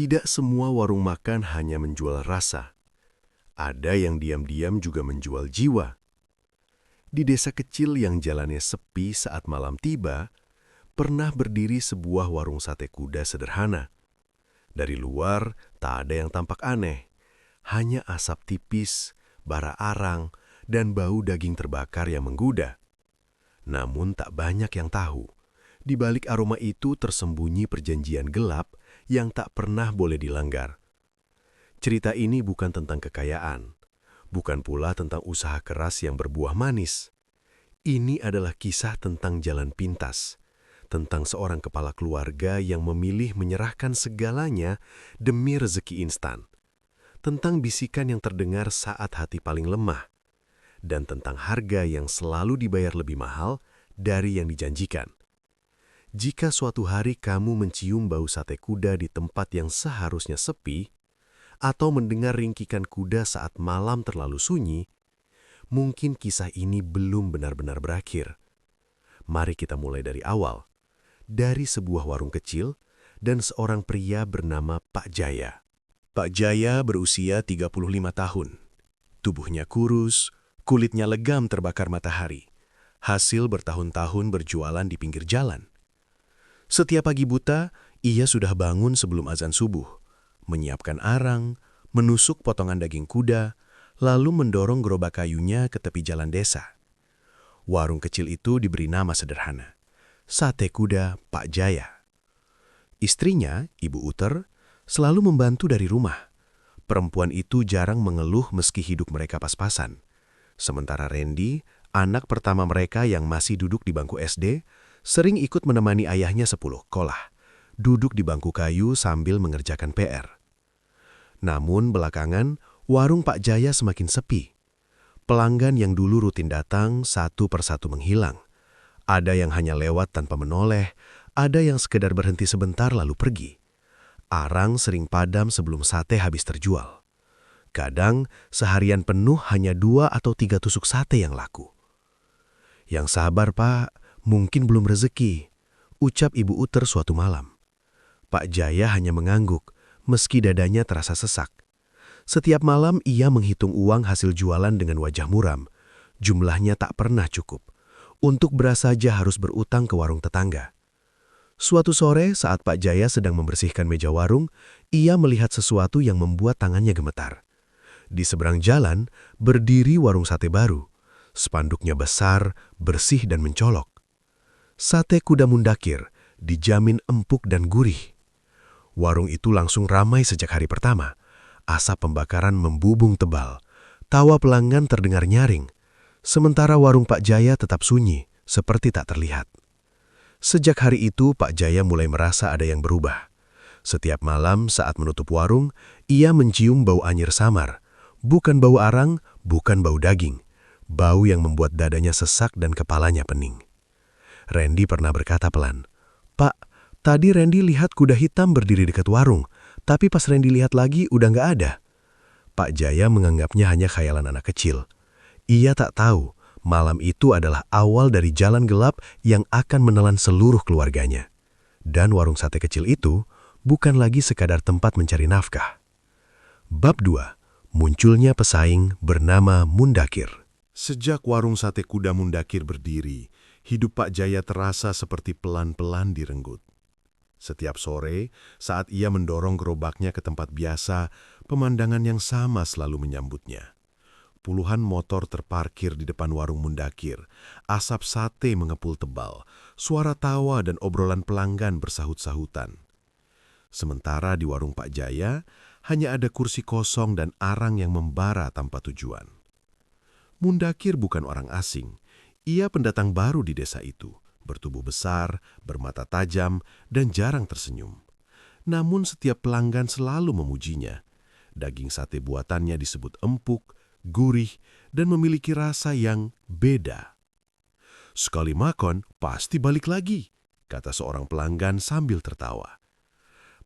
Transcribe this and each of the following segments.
Tidak semua warung makan hanya menjual rasa. Ada yang diam-diam juga menjual jiwa. Di desa kecil yang jalannya sepi saat malam tiba, pernah berdiri sebuah warung sate kuda sederhana. Dari luar, tak ada yang tampak aneh. Hanya asap tipis, bara arang, dan bau daging terbakar yang menggoda. Namun tak banyak yang tahu, di balik aroma itu tersembunyi perjanjian gelap yang tak pernah boleh dilanggar. Cerita ini bukan tentang kekayaan, bukan pula tentang usaha keras yang berbuah manis. Ini adalah kisah tentang jalan pintas, tentang seorang kepala keluarga yang memilih menyerahkan segalanya demi rezeki instan, tentang bisikan yang terdengar saat hati paling lemah, dan tentang harga yang selalu dibayar lebih mahal dari yang dijanjikan. Jika suatu hari kamu mencium bau sate kuda di tempat yang seharusnya sepi, atau mendengar ringkikan kuda saat malam terlalu sunyi, mungkin kisah ini belum benar-benar berakhir. Mari kita mulai dari awal, dari sebuah warung kecil dan seorang pria bernama Pak Jaya. Pak Jaya berusia 35 tahun. Tubuhnya kurus, kulitnya legam terbakar matahari. Hasil bertahun-tahun berjualan di pinggir jalan. Setiap pagi buta, ia sudah bangun sebelum azan subuh, menyiapkan arang, menusuk potongan daging kuda, lalu mendorong gerobak kayunya ke tepi jalan desa. Warung kecil itu diberi nama sederhana, Sate Kuda Pak Jaya. Istrinya, Ibu Uter, selalu membantu dari rumah. Perempuan itu jarang mengeluh meski hidup mereka pas-pasan. Sementara Randy, anak pertama mereka yang masih duduk di bangku SD, sering ikut menemani ayahnya sekolah, duduk di bangku kayu sambil mengerjakan PR. Namun belakangan, warung Pak Jaya semakin sepi. Pelanggan yang dulu rutin datang satu persatu menghilang. Ada yang hanya lewat tanpa menoleh, ada yang sekedar berhenti sebentar lalu pergi. Arang sering padam sebelum sate habis terjual. Kadang seharian penuh hanya 2 atau 3 tusuk sate yang laku. "Yang sabar, Pak, mungkin belum rezeki," ucap Ibu Uter suatu malam. Pak Jaya hanya mengangguk, meski dadanya terasa sesak. Setiap malam ia menghitung uang hasil jualan dengan wajah muram. Jumlahnya tak pernah cukup. Untuk beras saja harus berutang ke warung tetangga. Suatu sore saat Pak Jaya sedang membersihkan meja warung, ia melihat sesuatu yang membuat tangannya gemetar. Di seberang jalan berdiri warung sate baru. Spanduknya besar, bersih dan mencolok. Sate Kuda Mundakir, dijamin empuk dan gurih. Warung itu langsung ramai sejak hari pertama. Asap pembakaran membubung tebal. Tawa pelanggan terdengar nyaring. Sementara warung Pak Jaya tetap sunyi, seperti tak terlihat. Sejak hari itu, Pak Jaya mulai merasa ada yang berubah. Setiap malam saat menutup warung, ia mencium bau anyir samar. Bukan bau arang, bukan bau daging. Bau yang membuat dadanya sesak dan kepalanya pening. Randy pernah berkata pelan, "Pak, tadi Randy lihat kuda hitam berdiri dekat warung. Tapi pas Randy lihat lagi, udah nggak ada." Pak Jaya menganggapnya hanya khayalan anak kecil. Ia tak tahu, malam itu adalah awal dari jalan gelap yang akan menelan seluruh keluarganya. Dan warung sate kecil itu bukan lagi sekadar tempat mencari nafkah. Bab 2. Munculnya pesaing bernama Mundakir. Sejak warung sate kuda Mundakir berdiri, hidup Pak Jaya terasa seperti pelan-pelan direnggut. Setiap sore, saat ia mendorong gerobaknya ke tempat biasa, pemandangan yang sama selalu menyambutnya. Puluhan motor terparkir di depan warung Mundakir, asap sate mengepul tebal, suara tawa dan obrolan pelanggan bersahut-sahutan. Sementara di warung Pak Jaya, hanya ada kursi kosong dan arang yang membara tanpa tujuan. Mundakir bukan orang asing, ia pendatang baru di desa itu. Bertubuh besar, bermata tajam, dan jarang tersenyum. Namun setiap pelanggan selalu memujinya. Daging sate buatannya disebut empuk, gurih, dan memiliki rasa yang beda. "Sekali makan, pasti balik lagi," kata seorang pelanggan sambil tertawa.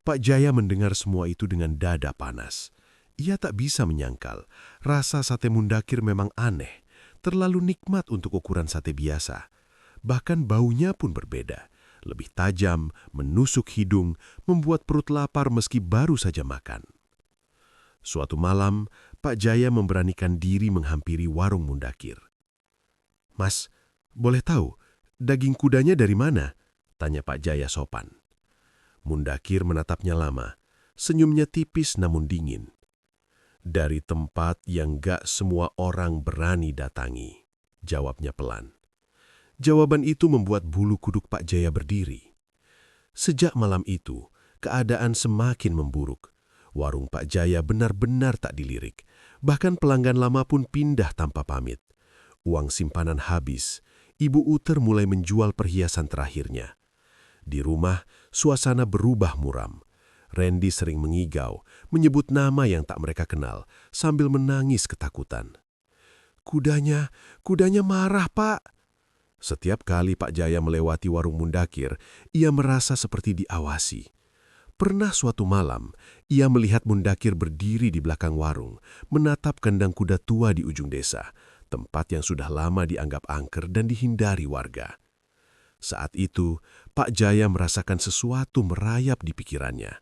Pak Jaya mendengar semua itu dengan dada panas. Ia tak bisa menyangkal, rasa sate Mundakir memang aneh, terlalu nikmat untuk ukuran sate biasa. Bahkan baunya pun berbeda, Lebih tajam, menusuk hidung, membuat perut lapar meski baru saja makan. Suatu malam, Pak Jaya memberanikan diri menghampiri warung Mundakir. "Mas, boleh tahu, daging kudanya dari mana?" tanya Pak Jaya sopan. Mundakir menatapnya lama, senyumnya tipis namun dingin. "Dari tempat yang gak semua orang berani datangi," jawabnya pelan. Jawaban itu membuat bulu kuduk Pak Jaya berdiri. Sejak malam itu, keadaan semakin memburuk. Warung Pak Jaya benar-benar tak dilirik. Bahkan pelanggan lama pun pindah tanpa pamit. Uang simpanan habis. Ibu Uter mulai menjual perhiasan terakhirnya. Di rumah, suasana berubah muram. Randy sering mengigau, menyebut nama yang tak mereka kenal, sambil menangis ketakutan. Kudanya marah, Pak." Setiap kali Pak Jaya melewati warung Mundakir, ia merasa seperti diawasi. Pernah suatu malam, ia melihat Mundakir berdiri di belakang warung, menatap kandang kuda tua di ujung desa, tempat yang sudah lama dianggap angker dan dihindari warga. Saat itu, Pak Jaya merasakan sesuatu merayap di pikirannya.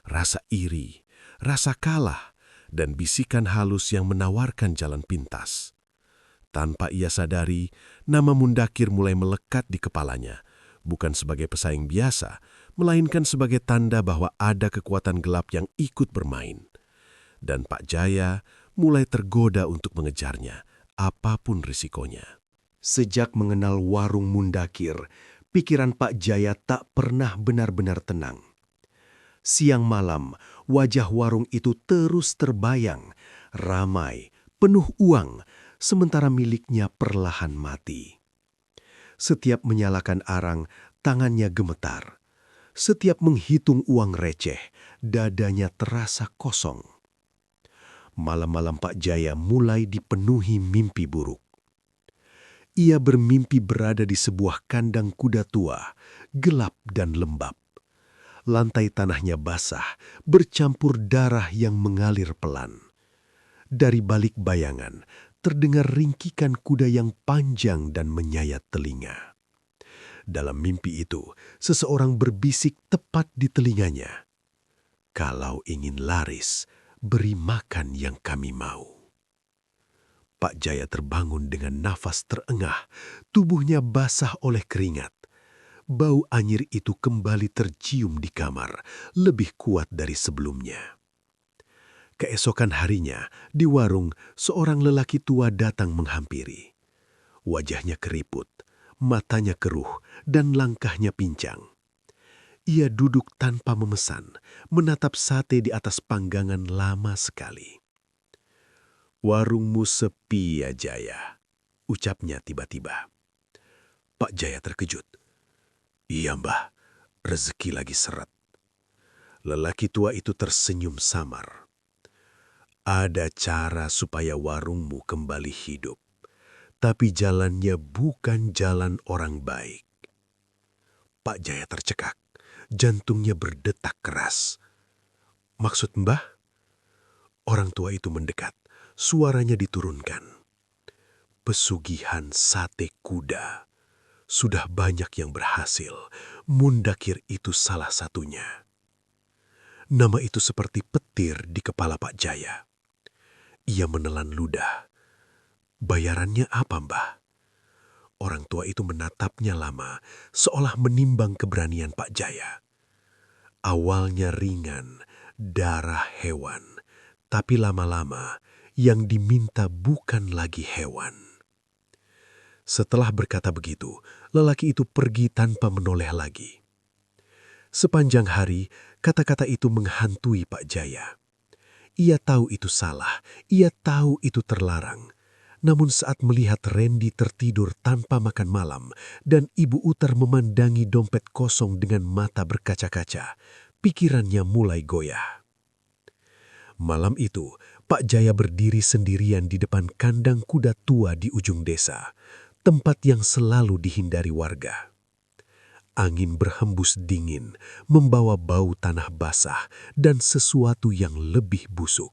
Rasa iri, rasa kalah, dan bisikan halus yang menawarkan jalan pintas. Tanpa ia sadari, nama Mundakir mulai melekat di kepalanya, bukan sebagai pesaing biasa, melainkan sebagai tanda bahwa ada kekuatan gelap yang ikut bermain. Dan Pak Jaya mulai tergoda untuk mengejarnya, apapun risikonya. Sejak mengenal warung Mundakir, pikiran Pak Jaya tak pernah benar-benar tenang. Siang malam, wajah warung itu terus terbayang, ramai, penuh uang, sementara miliknya perlahan mati. Setiap menyalakan arang, tangannya gemetar. Setiap menghitung uang receh, dadanya terasa kosong. Malam-malam Pak Jaya mulai dipenuhi mimpi buruk. Ia bermimpi berada di sebuah kandang kuda tua, gelap dan lembab. Lantai tanahnya basah, bercampur darah yang mengalir pelan. Dari balik bayangan, terdengar ringkikan kuda yang panjang dan menyayat telinga. Dalam mimpi itu, seseorang berbisik tepat di telinganya. "Kalau ingin laris, beri makan yang kami mau." Pak Jaya terbangun dengan nafas terengah, tubuhnya basah oleh keringat. Bau anyir itu kembali tercium di kamar, lebih kuat dari sebelumnya. Keesokan harinya, di warung, seorang lelaki tua datang menghampiri. Wajahnya keriput, matanya keruh, dan langkahnya pincang. Ia duduk tanpa memesan, menatap sate di atas panggangan lama sekali. "Warungmu sepi ya, Jaya," ucapnya tiba-tiba. Pak Jaya terkejut. "Iya, Mbah, rezeki lagi seret." Lelaki tua itu tersenyum samar. "Ada cara supaya warungmu kembali hidup, tapi jalannya bukan jalan orang baik." Pak Jaya tercekak, jantungnya berdetak keras. "Maksud Mbah?" Orang tua itu mendekat, suaranya diturunkan. "Pesugihan sate kuda. Sudah banyak yang berhasil, Mundakir itu salah satunya." Nama itu seperti petir di kepala Pak Jaya. Ia menelan ludah. "Bayarannya apa, Mbah?" Orang tua itu menatapnya lama, seolah menimbang keberanian Pak Jaya. Awalnya ringan, darah hewan, tapi lama-lama yang diminta bukan lagi hewan. Setelah berkata begitu, lelaki itu pergi tanpa menoleh lagi. Sepanjang hari, kata-kata itu menghantui Pak Jaya. Ia tahu itu salah, ia tahu itu terlarang. Namun saat melihat Randy tertidur tanpa makan malam dan Ibu Uter memandangi dompet kosong dengan mata berkaca-kaca, pikirannya mulai goyah. Malam itu, Pak Jaya berdiri sendirian di depan kandang kuda tua di ujung desa, tempat yang selalu dihindari warga. Angin berhembus dingin, membawa bau tanah basah dan sesuatu yang lebih busuk.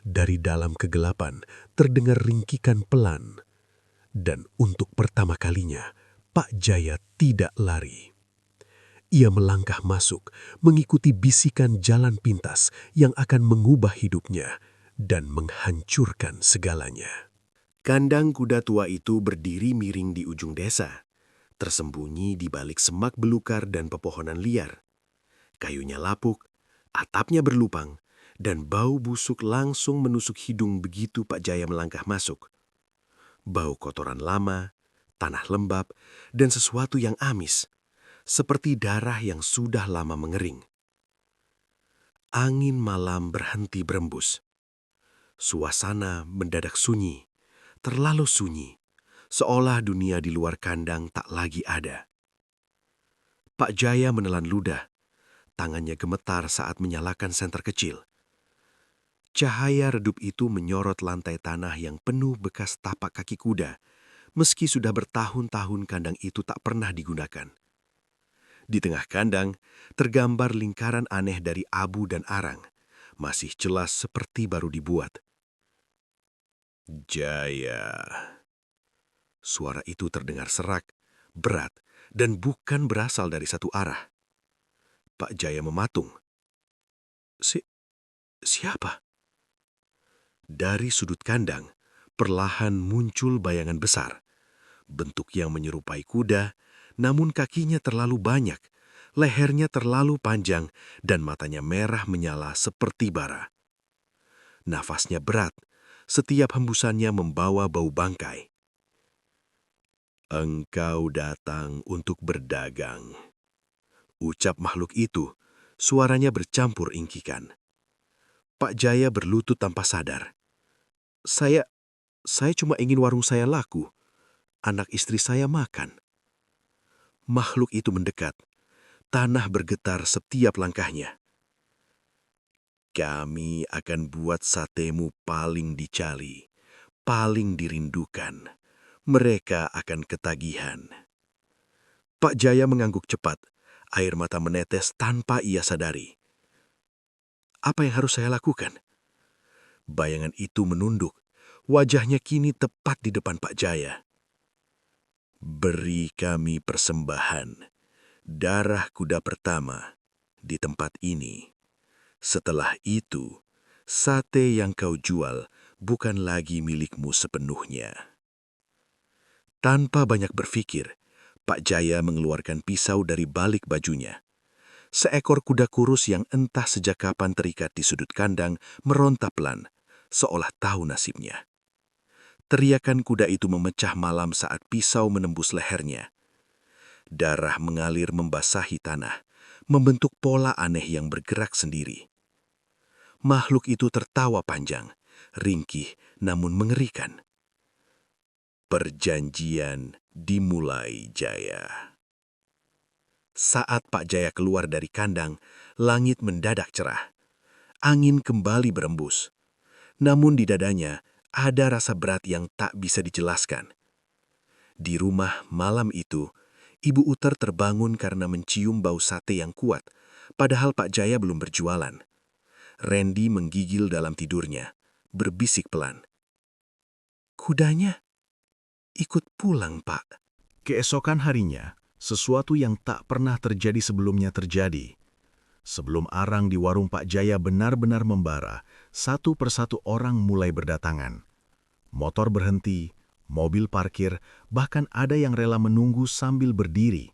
Dari dalam kegelapan terdengar ringkikan pelan, dan untuk pertama kalinya Pak Jaya tidak lari. Ia melangkah masuk, mengikuti bisikan jalan pintas yang akan mengubah hidupnya dan menghancurkan segalanya. Kandang kuda tua itu berdiri miring di ujung desa, tersembunyi di balik semak belukar dan pepohonan liar. Kayunya lapuk, atapnya berlubang, dan bau busuk langsung menusuk hidung begitu Pak Jaya melangkah masuk. Bau kotoran lama, tanah lembab, dan sesuatu yang amis, seperti darah yang sudah lama mengering. Angin malam berhenti berembus. Suasana mendadak sunyi, terlalu sunyi, seolah dunia di luar kandang tak lagi ada. Pak Jaya menelan ludah, tangannya gemetar saat menyalakan senter kecil. Cahaya redup itu menyorot lantai tanah yang penuh bekas tapak kaki kuda, meski sudah bertahun-tahun kandang itu tak pernah digunakan. Di tengah kandang, tergambar lingkaran aneh dari abu dan arang, masih jelas seperti baru dibuat. Jaya. Suara itu terdengar serak, berat, dan bukan berasal dari satu arah. Pak Jaya mematung. Siapa? Dari sudut kandang, perlahan muncul bayangan besar. Bentuk yang menyerupai kuda, namun kakinya terlalu banyak, lehernya terlalu panjang, dan matanya merah menyala seperti bara. Nafasnya berat, setiap hembusannya membawa bau bangkai. Engkau datang untuk berdagang. Ucap makhluk itu, suaranya bercampur ingkikan. Pak Jaya berlutut tanpa sadar. Saya cuma ingin warung saya laku. Anak istri saya makan. Makhluk itu mendekat. Tanah bergetar setiap langkahnya. Kami akan buat satemu paling dicari, paling dirindukan. Mereka akan ketagihan. Pak Jaya mengangguk cepat. Air mata menetes tanpa ia sadari. Apa yang harus saya lakukan? Bayangan itu menunduk. Wajahnya kini tepat di depan Pak Jaya. Beri kami persembahan. Darah kuda pertama di tempat ini. Setelah itu, sate yang kau jual bukan lagi milikmu sepenuhnya. Tanpa banyak berpikir, Pak Jaya mengeluarkan pisau dari balik bajunya. Seekor kuda kurus yang entah sejak kapan terikat di sudut kandang meronta pelan, seolah tahu nasibnya. Teriakan kuda itu memecah malam saat pisau menembus lehernya. Darah mengalir membasahi tanah, membentuk pola aneh yang bergerak sendiri. Makhluk itu tertawa panjang, ringkih namun mengerikan. Perjanjian dimulai, Jaya. Saat Pak Jaya keluar dari kandang, langit mendadak cerah. Angin kembali berembus. Namun di dadanya ada rasa berat yang tak bisa dijelaskan. Di rumah malam itu, Ibu Uter terbangun karena mencium bau sate yang kuat, padahal Pak Jaya belum berjualan. Randy menggigil dalam tidurnya, berbisik pelan. Kudanya ikut pulang, Pak. Keesokan harinya, sesuatu yang tak pernah terjadi sebelumnya terjadi. Sebelum arang di warung Pak Jaya benar-benar membara, satu persatu orang mulai berdatangan. Motor berhenti, mobil parkir, bahkan ada yang rela menunggu sambil berdiri.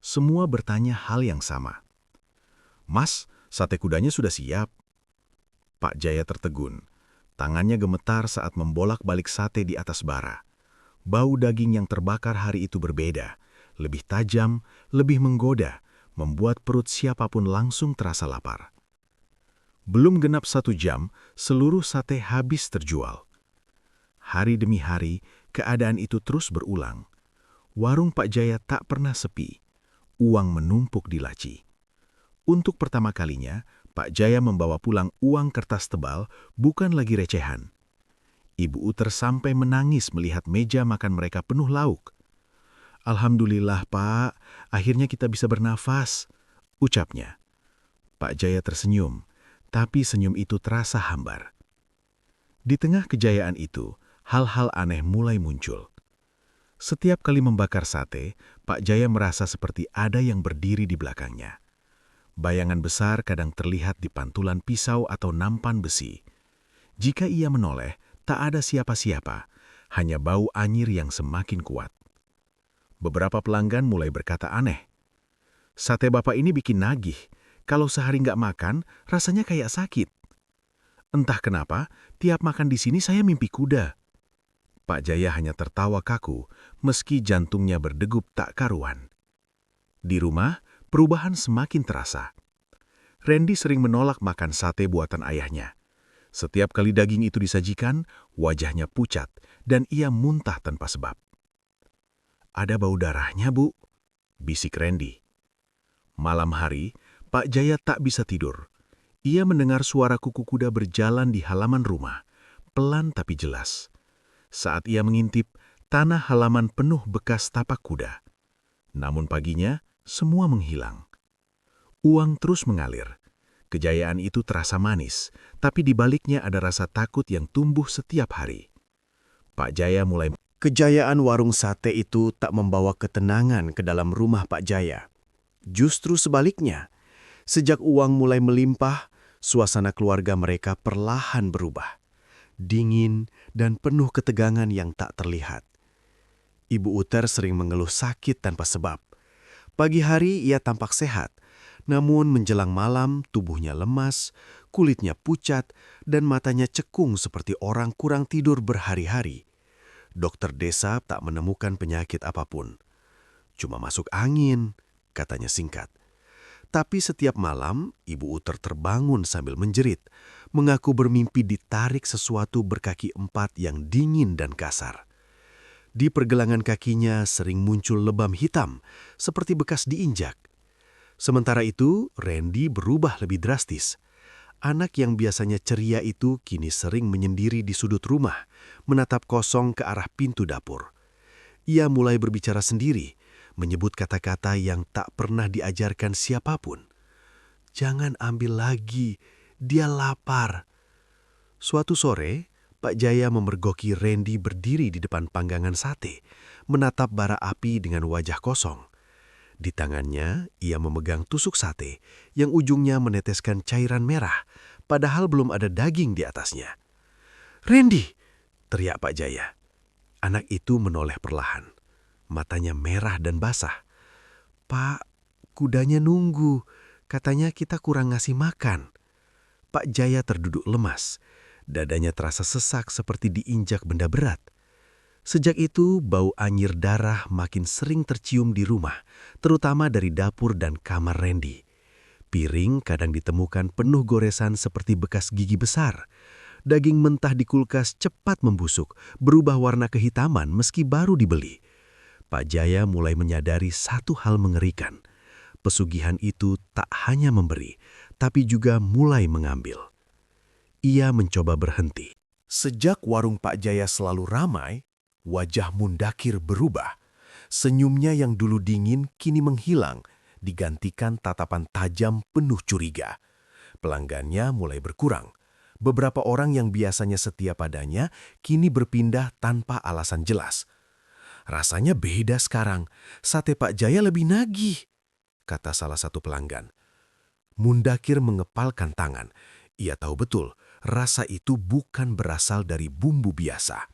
Semua bertanya hal yang sama. Mas, sate kudanya sudah siap. Pak Jaya tertegun. Tangannya gemetar saat membolak-balik sate di atas bara. Bau daging yang terbakar hari itu berbeda, lebih tajam, lebih menggoda, membuat perut siapapun langsung terasa lapar. Belum genap 1 jam, seluruh sate habis terjual. Hari demi hari, keadaan itu terus berulang. Warung Pak Jaya tak pernah sepi. Uang menumpuk di laci. Untuk pertama kalinya, Pak Jaya membawa pulang uang kertas tebal, bukan lagi recehan. Ibu Uter sampai menangis melihat meja makan mereka penuh lauk. Alhamdulillah, Pak, akhirnya kita bisa bernafas, ucapnya. Pak Jaya tersenyum, tapi senyum itu terasa hambar. Di tengah kejayaan itu, hal-hal aneh mulai muncul. Setiap kali membakar sate, Pak Jaya merasa seperti ada yang berdiri di belakangnya. Bayangan besar kadang terlihat di pantulan pisau atau nampan besi. Jika ia menoleh, tak ada siapa-siapa, hanya bau anyir yang semakin kuat. Beberapa pelanggan mulai berkata aneh. Sate bapak ini bikin nagih. Kalau sehari nggak makan, rasanya kayak sakit. Entah kenapa, tiap makan di sini saya mimpi kuda. Pak Jaya hanya tertawa kaku, meski jantungnya berdegup tak karuan. Di rumah, perubahan semakin terasa. Randy sering menolak makan sate buatan ayahnya. Setiap kali daging itu disajikan, wajahnya pucat dan ia muntah tanpa sebab. Ada bau darahnya, Bu, bisik Randy. Malam hari, Pak Jaya tak bisa tidur. Ia mendengar suara kuku kuda berjalan di halaman rumah, pelan tapi jelas. Saat ia mengintip, tanah halaman penuh bekas tapak kuda. Namun paginya, semua menghilang. Uang terus mengalir. Kejayaan itu terasa manis, tapi di baliknya ada rasa takut yang tumbuh setiap hari. Pak Jaya mulai. Kejayaan warung sate itu tak membawa ketenangan ke dalam rumah Pak Jaya. Justru sebaliknya, sejak uang mulai melimpah, suasana keluarga mereka perlahan berubah. Dingin dan penuh ketegangan yang tak terlihat. Ibu Uter sering mengeluh sakit tanpa sebab. Pagi hari ia tampak sehat, namun menjelang malam tubuhnya lemas, kulitnya pucat, dan matanya cekung seperti orang kurang tidur berhari-hari. Dokter desa tak menemukan penyakit apapun. Cuma masuk angin, katanya singkat. Tapi setiap malam, Ibu Uter terbangun sambil menjerit, mengaku bermimpi ditarik sesuatu berkaki empat yang dingin dan kasar. Di pergelangan kakinya sering muncul lebam hitam, seperti bekas diinjak. Sementara itu, Randy berubah lebih drastis. Anak yang biasanya ceria itu kini sering menyendiri di sudut rumah, menatap kosong ke arah pintu dapur. Ia mulai berbicara sendiri, menyebut kata-kata yang tak pernah diajarkan siapapun. Jangan ambil lagi, dia lapar. Suatu sore, Pak Jaya memergoki Randy berdiri di depan panggangan sate, menatap bara api dengan wajah kosong. Di tangannya, ia memegang tusuk sate yang ujungnya meneteskan cairan merah, padahal belum ada daging di atasnya. "Randy!" teriak Pak Jaya. Anak itu menoleh perlahan. Matanya merah dan basah. "Pak, kudanya nunggu. Katanya kita kurang ngasih makan." Pak Jaya terduduk lemas. Dadanya terasa sesak seperti diinjak benda berat. Sejak itu, bau anyir darah makin sering tercium di rumah, terutama dari dapur dan kamar Randy. Piring kadang ditemukan penuh goresan seperti bekas gigi besar. Daging mentah di kulkas cepat membusuk, berubah warna kehitaman meski baru dibeli. Pak Jaya mulai menyadari satu hal mengerikan. Pesugihan itu tak hanya memberi, tapi juga mulai mengambil. Ia mencoba berhenti. Sejak warung Pak Jaya selalu ramai, wajah Mundakir berubah. Senyumnya yang dulu dingin kini menghilang, digantikan tatapan tajam penuh curiga. Pelanggannya mulai berkurang. Beberapa orang yang biasanya setia padanya kini berpindah tanpa alasan jelas. "Rasanya beda sekarang, sate Pak Jaya lebih nagih," kata salah satu pelanggan. Mundakir mengepalkan tangan. Ia tahu betul, rasa itu bukan berasal dari bumbu biasa.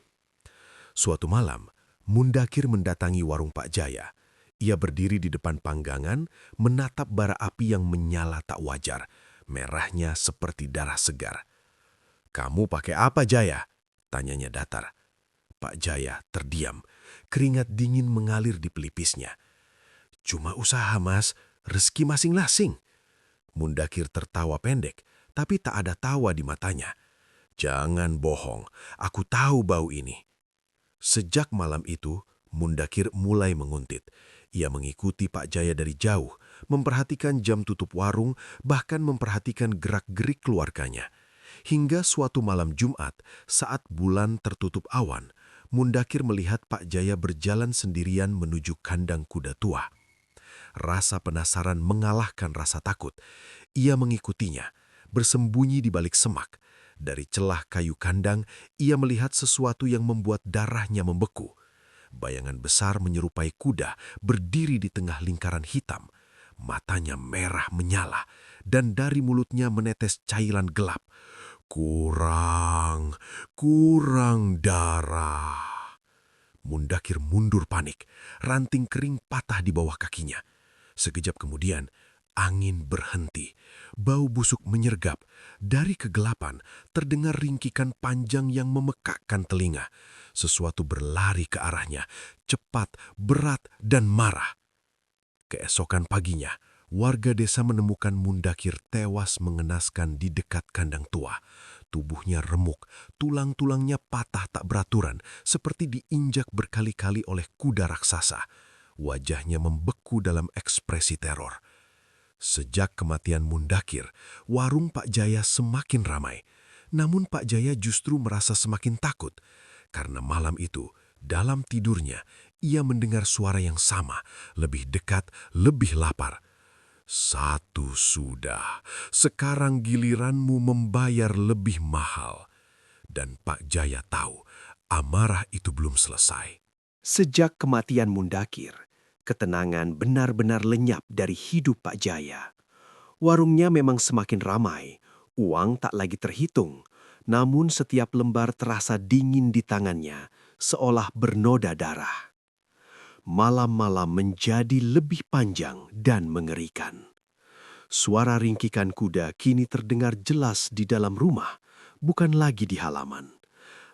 Suatu malam, Mundakir mendatangi warung Pak Jaya. Ia berdiri di depan panggangan, menatap bara api yang menyala tak wajar, merahnya seperti darah segar. "Kamu pakai apa, Jaya?" tanyanya datar. Pak Jaya terdiam, keringat dingin mengalir di pelipisnya. "Cuma usaha, Mas, rezeki masing-masing." Mundakir tertawa pendek, tapi tak ada tawa di matanya. "Jangan bohong, aku tahu bau ini." Sejak malam itu, Mundakir mulai menguntit. Ia mengikuti Pak Jaya dari jauh, memperhatikan jam tutup warung, bahkan memperhatikan gerak-gerik keluarganya. Hingga suatu malam Jumat, saat bulan tertutup awan, Mundakir melihat Pak Jaya berjalan sendirian menuju kandang kuda tua. Rasa penasaran mengalahkan rasa takut. Ia mengikutinya, bersembunyi di balik semak. Dari celah kayu kandang, ia melihat sesuatu yang membuat darahnya membeku. Bayangan besar menyerupai kuda berdiri di tengah lingkaran hitam. Matanya merah menyala, dan dari mulutnya menetes cairan gelap. Kurang darah. Mundakir mundur panik, ranting kering patah di bawah kakinya. Sekejap kemudian, angin berhenti, bau busuk menyergap. Dari kegelapan, terdengar ringkikan panjang yang memekakkan telinga. Sesuatu berlari ke arahnya, cepat, berat, dan marah. Keesokan paginya, warga desa menemukan Mundakir tewas mengenaskan di dekat kandang tua. Tubuhnya remuk, tulang-tulangnya patah tak beraturan, seperti diinjak berkali-kali oleh kuda raksasa. Wajahnya membeku dalam ekspresi teror. Sejak kematian Mundakir, warung Pak Jaya semakin ramai. Namun Pak Jaya justru merasa semakin takut, karena malam itu, dalam tidurnya, ia mendengar suara yang sama, lebih dekat, lebih lapar. Satu sudah, sekarang giliranmu membayar lebih mahal. Dan Pak Jaya tahu, amarah itu belum selesai. Sejak kematian Mundakir, ketenangan benar-benar lenyap dari hidup Pak Jaya. Warungnya memang semakin ramai, uang tak lagi terhitung, namun setiap lembar terasa dingin di tangannya, seolah bernoda darah. Malam-malam menjadi lebih panjang dan mengerikan. Suara ringkikan kuda kini terdengar jelas di dalam rumah, bukan lagi di halaman.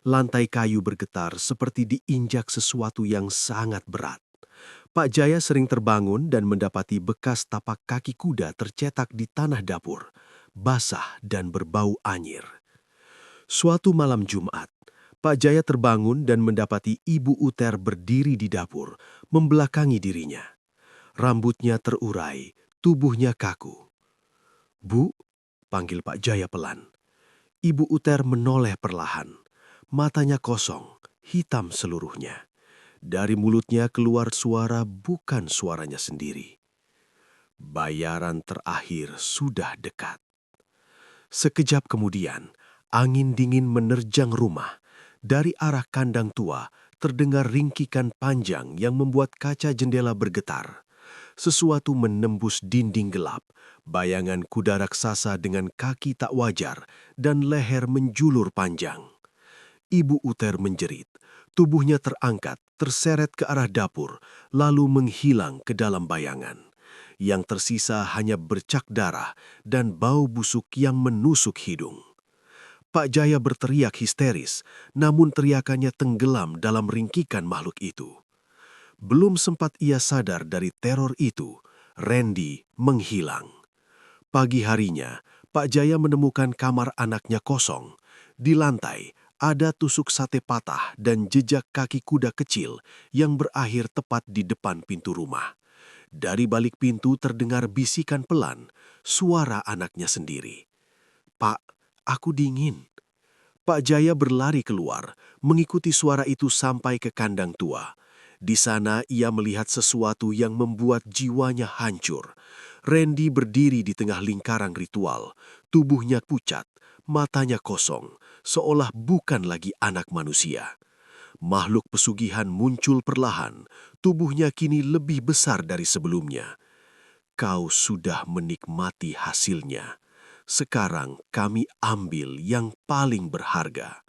Lantai kayu bergetar seperti diinjak sesuatu yang sangat berat. Pak Jaya sering terbangun dan mendapati bekas tapak kaki kuda tercetak di tanah dapur, basah dan berbau anyir. Suatu malam Jumat, Pak Jaya terbangun dan mendapati Ibu Uter berdiri di dapur, membelakangi dirinya. Rambutnya terurai, tubuhnya kaku. "Bu," panggil Pak Jaya pelan. Ibu Uter menoleh perlahan. Matanya kosong, hitam seluruhnya. Dari mulutnya keluar suara bukan suaranya sendiri. Bayaran terakhir sudah dekat. Sekejap kemudian, angin dingin menerjang rumah. Dari arah kandang tua, terdengar ringkikan panjang yang membuat kaca jendela bergetar. Sesuatu menembus dinding gelap, bayangan kuda raksasa dengan kaki tak wajar dan leher menjulur panjang. Ibu Uter menjerit, tubuhnya terangkat, terseret ke arah dapur, lalu menghilang ke dalam bayangan. Yang tersisa hanya bercak darah dan bau busuk yang menusuk hidung. Pak Jaya berteriak histeris, namun teriakannya tenggelam dalam ringkikan makhluk itu. Belum sempat ia sadar dari teror itu, Randy menghilang. Pagi harinya, Pak Jaya menemukan kamar anaknya kosong. Di lantai, ada tusuk sate patah dan jejak kaki kuda kecil yang berakhir tepat di depan pintu rumah. Dari balik pintu terdengar bisikan pelan, suara anaknya sendiri. "Pak, aku dingin." Pak Jaya berlari keluar, mengikuti suara itu sampai ke kandang tua. Di sana ia melihat sesuatu yang membuat jiwanya hancur. Randy berdiri di tengah lingkaran ritual, tubuhnya pucat, matanya kosong, seolah bukan lagi anak manusia. Makhluk pesugihan muncul perlahan, tubuhnya kini lebih besar dari sebelumnya. "Kau sudah menikmati hasilnya. Sekarang kami ambil yang paling berharga."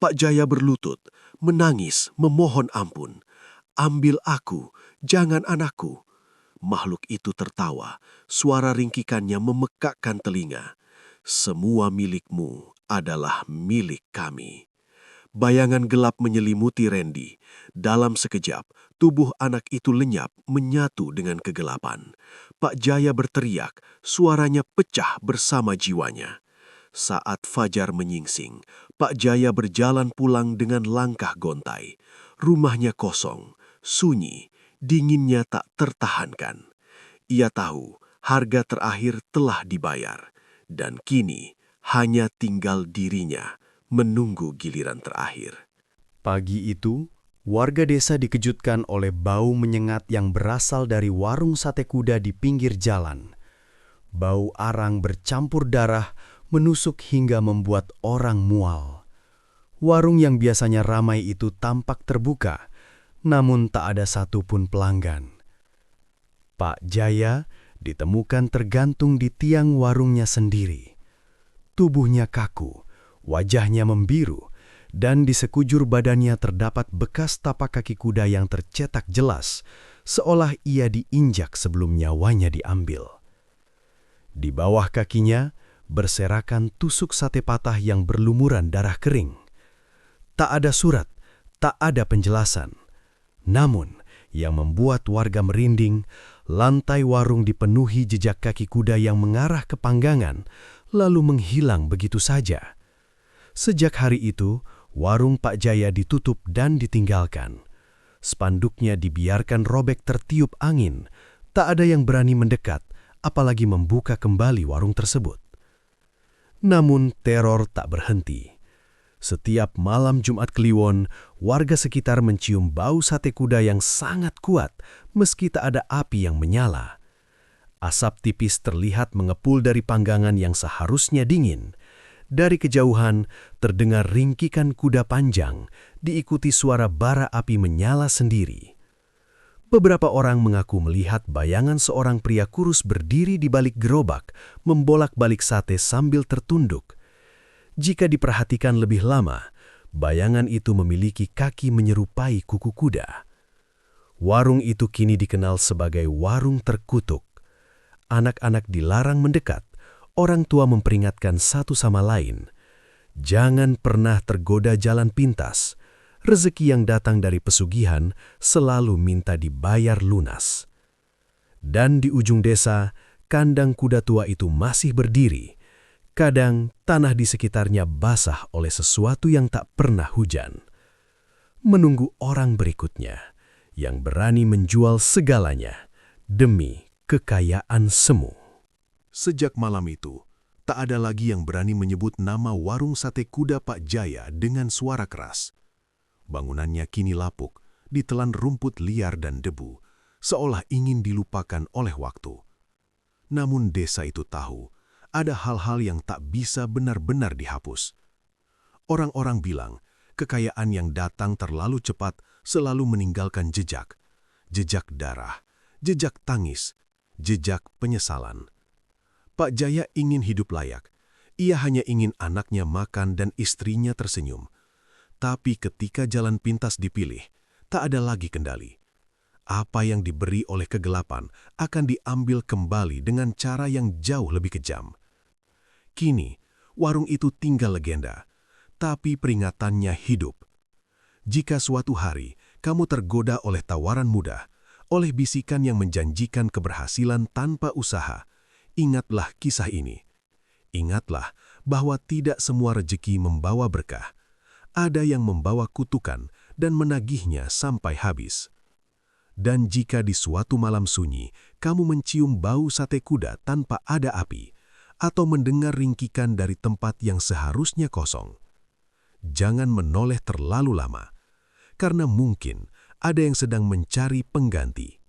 Pak Jaya berlutut, menangis, memohon ampun. "Ambil aku, jangan anakku." Makhluk itu tertawa, suara ringkikannya memekakkan telinga. "Semua milikmu adalah milik kami." Bayangan gelap menyelimuti Randy. Dalam sekejap, tubuh anak itu lenyap menyatu dengan kegelapan. Pak Jaya berteriak, suaranya pecah bersama jiwanya. Saat fajar menyingsing, Pak Jaya berjalan pulang dengan langkah gontai. Rumahnya kosong, sunyi, dinginnya tak tertahankan. Ia tahu harga terakhir telah dibayar, dan kini hanya tinggal dirinya menunggu giliran terakhir. Pagi itu, warga desa dikejutkan oleh bau menyengat yang berasal dari warung sate kuda di pinggir jalan. Bau arang bercampur darah menusuk hingga membuat orang mual. Warung yang biasanya ramai itu tampak terbuka. namun tak ada satupun pelanggan. Pak Jaya ditemukan tergantung di tiang warungnya sendiri. Tubuhnya kaku, wajahnya membiru, dan di sekujur badannya terdapat bekas tapak kaki kuda yang tercetak jelas, seolah ia diinjak sebelum nyawanya diambil. Di bawah kakinya berserakan tusuk sate patah yang berlumuran darah kering. Tak ada surat, tak ada penjelasan. Namun, yang membuat warga merinding, lantai warung dipenuhi jejak kaki kuda yang mengarah ke panggangan, lalu menghilang begitu saja. Sejak hari itu, warung Pak Jaya ditutup dan ditinggalkan. Spanduknya dibiarkan robek tertiup angin. Tak ada yang berani mendekat, apalagi membuka kembali warung tersebut. Namun teror tak berhenti. Setiap malam Jumat Kliwon, warga sekitar mencium bau sate kuda yang sangat kuat meski tak ada api yang menyala. Asap tipis terlihat mengepul dari panggangan yang seharusnya dingin. Dari kejauhan terdengar ringkikan kuda panjang, diikuti suara bara api menyala sendiri. Beberapa orang mengaku melihat bayangan seorang pria kurus berdiri di balik gerobak, membolak-balik sate sambil tertunduk. Jika diperhatikan lebih lama, bayangan itu memiliki kaki menyerupai kuku kuda. Warung itu kini dikenal sebagai warung terkutuk. Anak-anak dilarang mendekat. Orang tua memperingatkan satu sama lain, jangan pernah tergoda jalan pintas. Rezeki yang datang dari pesugihan selalu minta dibayar lunas. Dan di ujung desa, kandang kuda tua itu masih berdiri. Kadang tanah di sekitarnya basah oleh sesuatu yang tak pernah hujan. Menunggu orang berikutnya yang berani menjual segalanya demi kekayaan semu. Sejak malam itu, tak ada lagi yang berani menyebut nama warung sate kuda Pak Jaya dengan suara keras. Bangunannya kini lapuk, ditelan rumput liar dan debu, seolah ingin dilupakan oleh waktu. Namun desa itu tahu, ada hal-hal yang tak bisa benar-benar dihapus. Orang-orang bilang, kekayaan yang datang terlalu cepat selalu meninggalkan jejak. Jejak darah, jejak tangis, jejak penyesalan. Pak Jaya ingin hidup layak. Ia hanya ingin anaknya makan dan istrinya tersenyum. Tapi ketika jalan pintas dipilih, tak ada lagi kendali. Apa yang diberi oleh kegelapan akan diambil kembali dengan cara yang jauh lebih kejam. Kini, warung itu tinggal legenda, tapi peringatannya hidup. Jika suatu hari kamu tergoda oleh tawaran mudah, oleh bisikan yang menjanjikan keberhasilan tanpa usaha, ingatlah kisah ini. Ingatlah bahwa tidak semua rejeki membawa berkah. Ada yang membawa kutukan dan menagihnya sampai habis. Dan jika di suatu malam sunyi kamu mencium bau sate kuda tanpa ada api, atau mendengar ringkikan dari tempat yang seharusnya kosong, jangan menoleh terlalu lama, karena mungkin ada yang sedang mencari pengganti.